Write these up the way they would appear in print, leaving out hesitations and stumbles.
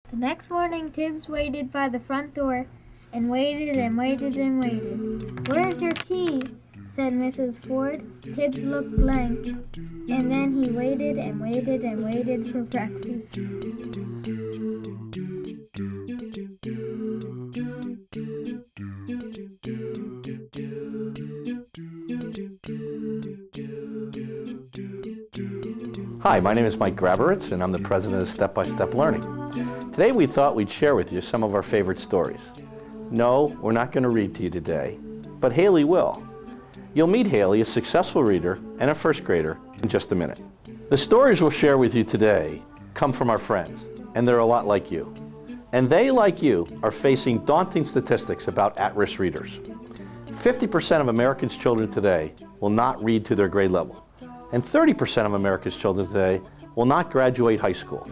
The next morning, Tibbs waited by the front door and waited and waited and waited. "Where's your key?" said Mrs. Ford. Tibbs looked blank, and then he waited and waited and waited for breakfast. Hi, my name is Mike Graberitz, and I'm the president of Step by Step Learning. Today we thought we'd share with you some of our favorite stories. No, we're not going to read to you today, but Haley will. You'll meet Haley, a successful reader and a first grader, in just a minute. The stories we'll share with you today come from our friends, and they're a lot like you. And they, like you, are facing daunting statistics about at-risk readers. 50% of Americans' children today will not read to their grade level, and 30% of America's children today will not graduate high school.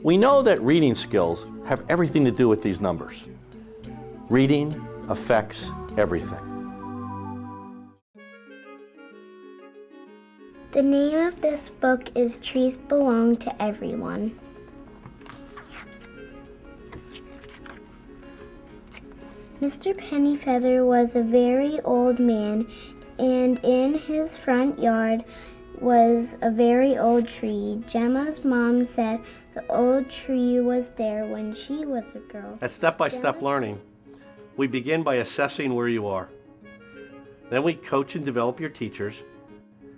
We know that reading skills have everything to do with these numbers. Reading affects everything. The name of this book is Trees Belong to Everyone. Mr. Pennyfeather was a very old man, and in his front yard was a very old tree. Gemma's mom said the old tree was there when she was a girl. At Step by Step Learning, we begin by assessing where you are. Then we coach and develop your teachers.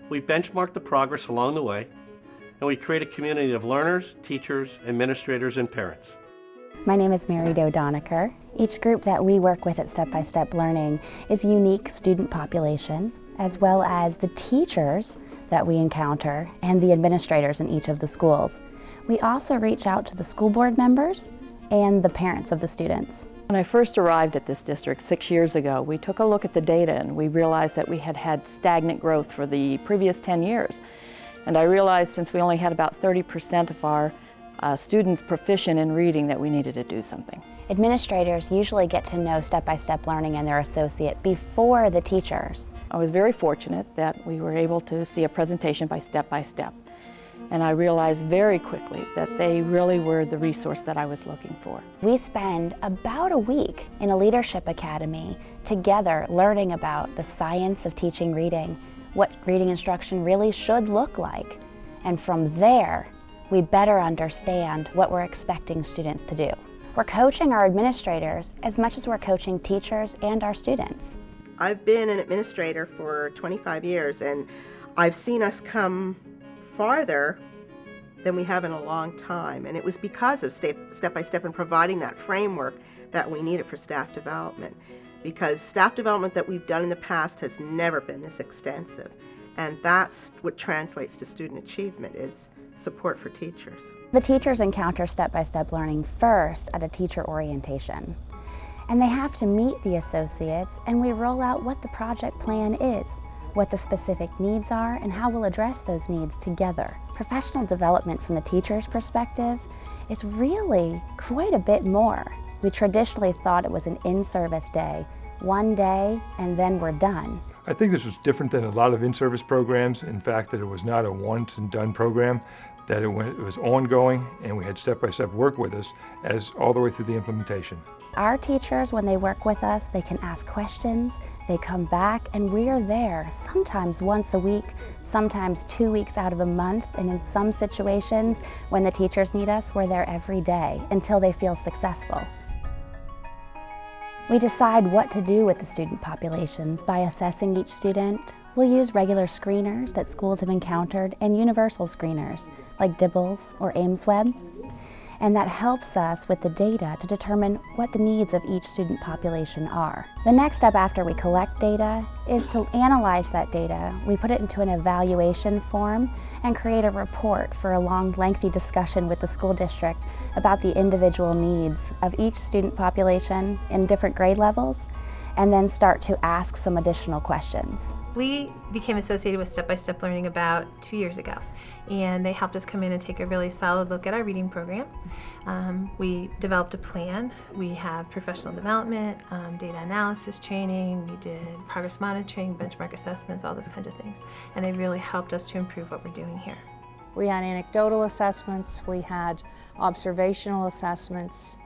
We benchmark the progress along the way, and we create a community of learners, teachers, administrators, and parents. My name is Mary Doe Doniker. Each group that we work with at Step by Step Learning is a unique student population, as well as the teachers that we encounter and the administrators in each of the schools. We also reach out to the school board members and the parents of the students. When I first arrived at this district 6 years ago, we took a look at the data and we realized that we had had stagnant growth for the previous 10 years. And I realized since we only had about 30% of our students proficient in reading that we needed to do something. Administrators usually get to know Step by Step Learning and their associate before the teachers. I was very fortunate that we were able to see a presentation by Step by Step. And I realized very quickly that they really were the resource that I was looking for. We spend about a week in a leadership academy together learning about the science of teaching reading, what reading instruction really should look like. And from there, we better understand what we're expecting students to do. We're coaching our administrators as much as we're coaching teachers and our students. I've been an administrator for 25 years, and I've seen us come farther than we have in a long time. And it was because of Step by Step and providing that framework that we needed for staff development. Because staff development that we've done in the past has never been this extensive. And that's what translates to student achievement, is support for teachers. The teachers encounter Step by Step Learning first at a teacher orientation. And they have to meet the associates, and we roll out what the project plan is, what the specific needs are, and how we'll address those needs together. Professional development from the teacher's perspective is really quite a bit more. We traditionally thought it was an in-service day, one day, and then we're done. I think this was different than a lot of in-service programs. In fact, that it was not a once and done program, that it was ongoing, and we had step-by-step work with us as all the way through the implementation. Our teachers, when they work with us, they can ask questions, they come back, and we are there sometimes once a week, sometimes 2 weeks out of a month, and in some situations, when the teachers need us, we're there every day until they feel successful. We decide what to do with the student populations by assessing each student. We'll use regular screeners that schools have encountered and universal screeners like DIBELS or AIMSweb. And that helps us with the data to determine what the needs of each student population are. The next step after we collect data is to analyze that data. We put it into an evaluation form and create a report for a long, lengthy discussion with the school district about the individual needs of each student population in different grade levels, and then start to ask some additional questions. We became associated with Step by Step Learning about 2 years ago, and they helped us come in and take a really solid look at our reading program. We developed a plan. We have professional development, data analysis training, we did progress monitoring, benchmark assessments, all those kinds of things, and they really helped us to improve what we're doing here. We had anecdotal assessments, we had observational assessments,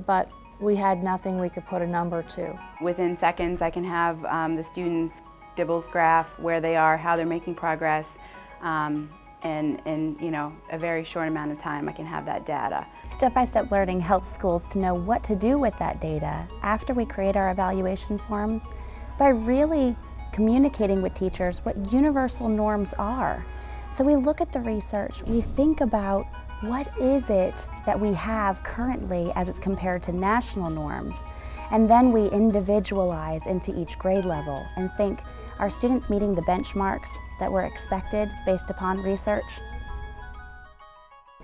but we had nothing we could put a number to. Within seconds, I can have the students' DIBELS graph, where they are, how they're making progress, and in a very short amount of time, I can have that data. Step-by-step learning helps schools to know what to do with that data after we create our evaluation forms by really communicating with teachers what universal norms are. So we look at the research, we think about what is it that we have currently as it's compared to national norms, and then we individualize into each grade level and think, are students meeting the benchmarks that were expected based upon research?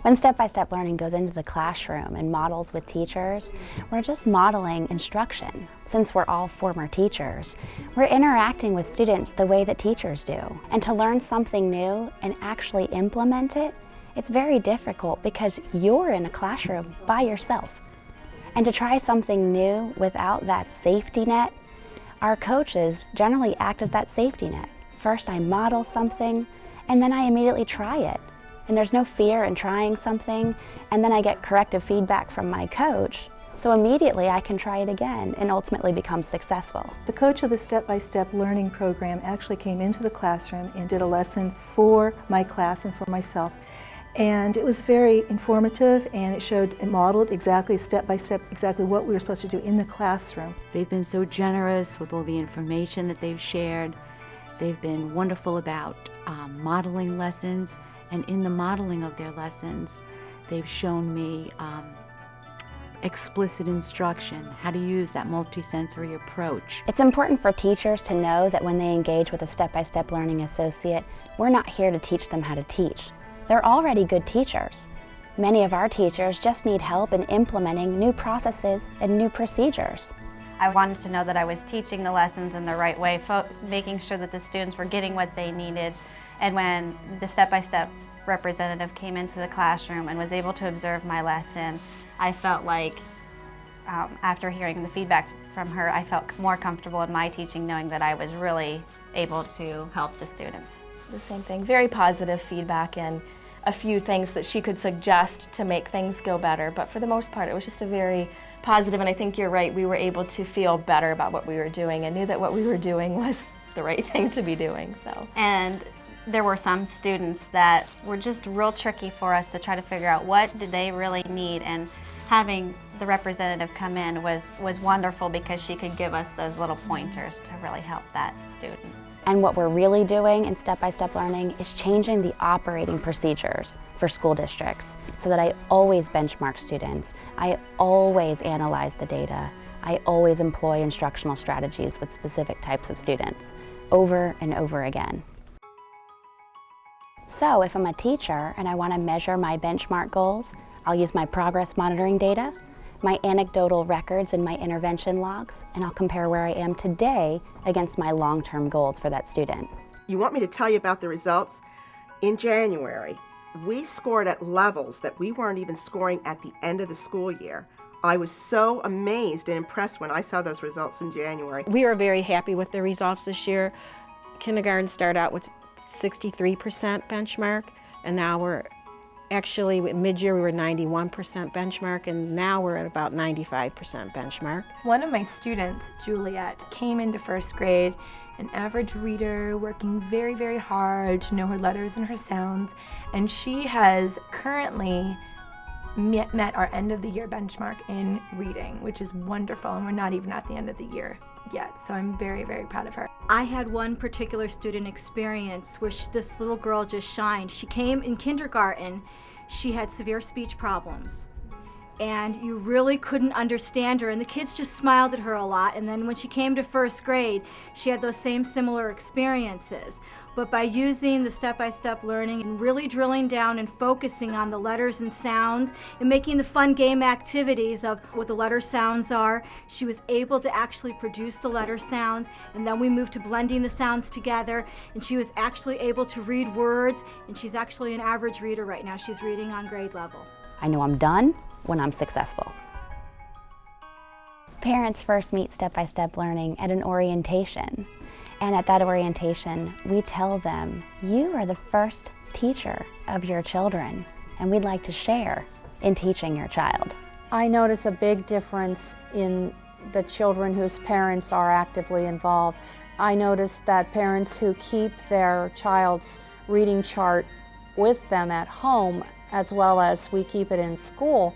When step-by-step learning goes into the classroom and models with teachers, we're just modeling instruction. Since we're all former teachers, we're interacting with students the way that teachers do. And to learn something new and actually implement it, it's very difficult because you're in a classroom by yourself. And to try something new without that safety net, our coaches generally act as that safety net. First I model something, and then I immediately try it. And there's no fear in trying something, and then I get corrective feedback from my coach, so immediately I can try it again and ultimately become successful. The coach of the Step-by-Step Learning program actually came into the classroom and did a lesson for my class and for myself. And it was very informative, and it modeled exactly step by step exactly what we were supposed to do in the classroom. They've been so generous with all the information that they've shared. They've been wonderful about modeling lessons, and in the modeling of their lessons, they've shown me explicit instruction, how to use that multisensory approach. It's important for teachers to know that when they engage with a step-by-step learning associate, we're not here to teach them how to teach. They're already good teachers. Many of our teachers just need help in implementing new processes and new procedures. I wanted to know that I was teaching the lessons in the right way, making sure that the students were getting what they needed. And when the step-by-step representative came into the classroom and was able to observe my lesson, I felt like, after hearing the feedback from her, I felt more comfortable in my teaching, knowing that I was really able to help the students. The same thing, very positive feedback and a few things that she could suggest to make things go better, but for the most part it was just a very positive, and I think you're right, we were able to feel better about what we were doing and knew that what we were doing was the right thing to be doing. And there were some students that were just real tricky for us to try to figure out what did they really need, and having the representative come in was wonderful because she could give us those little pointers to really help that student. And what we're really doing in step-by-step learning is changing the operating procedures for school districts so that I always benchmark students, I always analyze the data, I always employ instructional strategies with specific types of students, over and over again. So if I'm a teacher and I want to measure my benchmark goals, I'll use my progress monitoring data, my anecdotal records and my intervention logs, and I'll compare where I am today against my long-term goals for that student. You want me to tell you about the results? In January, we scored at levels that we weren't even scoring at the end of the school year. I was so amazed and impressed when I saw those results in January. We are very happy with the results this year. Kindergarten started out with 63% benchmark, and now we're actually, mid-year we were 91% benchmark, and now we're at about 95% benchmark. One of my students, Juliet, came into first grade, an average reader, working very, very hard to know her letters and her sounds, and she has currently met our end of the year benchmark in reading, which is wonderful, and we're not even at the end of the year yet, so I'm very, very proud of her. I had one particular student experience where this little girl just shined. She came in kindergarten, she had severe speech problems, and you really couldn't understand her, and the kids just smiled at her a lot, and then when she came to first grade, she had those same similar experiences. But by using the step-by-step learning and really drilling down and focusing on the letters and sounds and making the fun game activities of what the letter sounds are, she was able to actually produce the letter sounds, and then we moved to blending the sounds together, and she was actually able to read words, and she's actually an average reader right now. She's reading on grade level. I know I'm done when I'm successful. Parents first meet step-by-step learning at an orientation. And at that orientation, we tell them, you are the first teacher of your children, and we'd like to share in teaching your child. I notice a big difference in the children whose parents are actively involved. I notice that parents who keep their child's reading chart with them at home, as well as we keep it in school,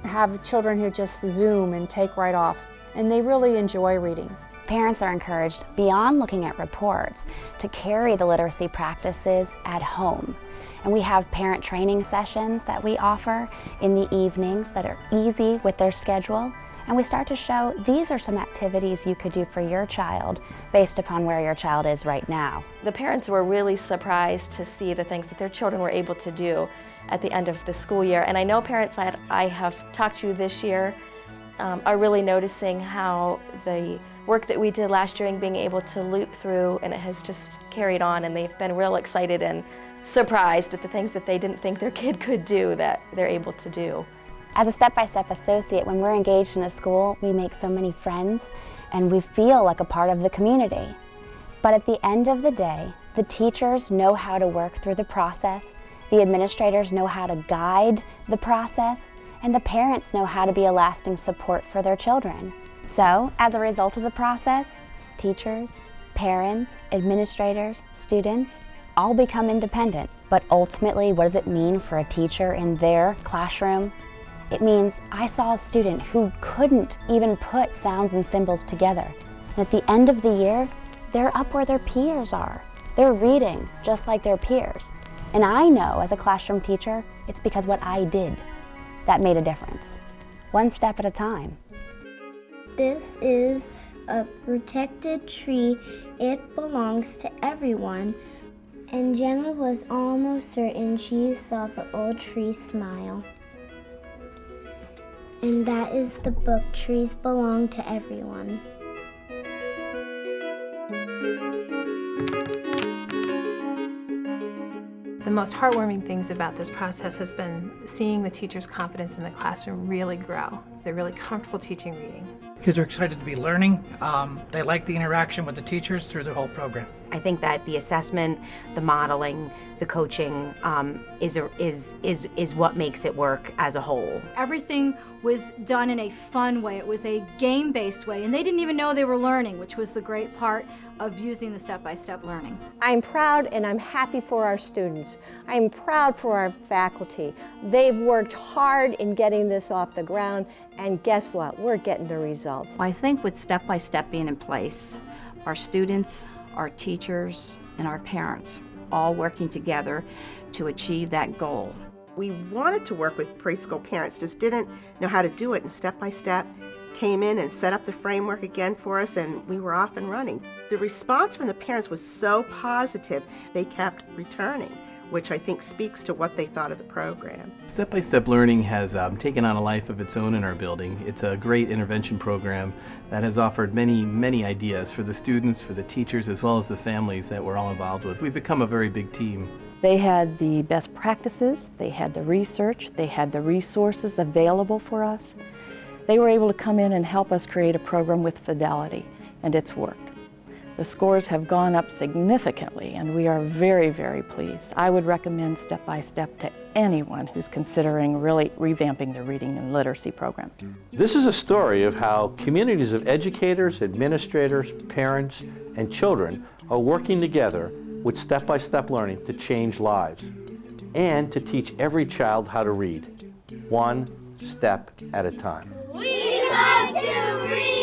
have children who just zoom and take right off, and they really enjoy reading. Parents are encouraged, beyond looking at reports, to carry the literacy practices at home. And we have parent training sessions that we offer in the evenings that are easy with their schedule. And we start to show these are some activities you could do for your child based upon where your child is right now. The parents were really surprised to see the things that their children were able to do at the end of the school year. And I know parents that I have talked to this year are really noticing how the work that we did last year and being able to loop through, and it has just carried on, and they've been real excited and surprised at the things that they didn't think their kid could do that they're able to do. As a step-by-step associate, when we're engaged in a school, we make so many friends and we feel like a part of the community. But at the end of the day, the teachers know how to work through the process, the administrators know how to guide the process, and the parents know how to be a lasting support for their children. So, as a result of the process, teachers, parents, administrators, students, all become independent. But ultimately, what does it mean for a teacher in their classroom? It means I saw a student who couldn't even put sounds and symbols together. And at the end of the year, they're up where their peers are. They're reading just like their peers. And I know as a classroom teacher, it's because what I did that made a difference. One step at a time. This is a protected tree. It belongs to everyone. And Gemma was almost certain she saw the old tree smile. And that is the book, Trees Belong to Everyone. The most heartwarming things about this process has been seeing the teachers' confidence in the classroom really grow. They're really comfortable teaching reading. Kids are excited to be learning. They like the interaction with the teachers through the whole program. I think that the assessment, the modeling, the coaching is what makes it work as a whole. Everything was done in a fun way. It was a game-based way, and they didn't even know they were learning, which was the great part of using the step-by-step learning. I'm proud and I'm happy for our students. I'm proud for our faculty. They've worked hard in getting this off the ground, and guess what? We're getting the results. I think with step-by-step being in place, our students, our teachers, and our parents all working together to achieve that goal. We wanted to work with preschool parents, just didn't know how to do it, and step by step came in and set up the framework again for us, and we were off and running. The response from the parents was so positive, they kept returning, which I think speaks to what they thought of the program. Step-by-Step Learning has taken on a life of its own in our building. It's a great intervention program that has offered many, many ideas for the students, for the teachers, as well as the families that we're all involved with. We've become a very big team. They had the best practices, they had the research, they had the resources available for us. They were able to come in and help us create a program with fidelity, and it's worked. The scores have gone up significantly, and we are very, very pleased. I would recommend Step by Step to anyone who's considering really revamping their reading and literacy program. This is a story of how communities of educators, administrators, parents, and children are working together with step-by-step learning to change lives and to teach every child how to read, one step at a time. We love to read!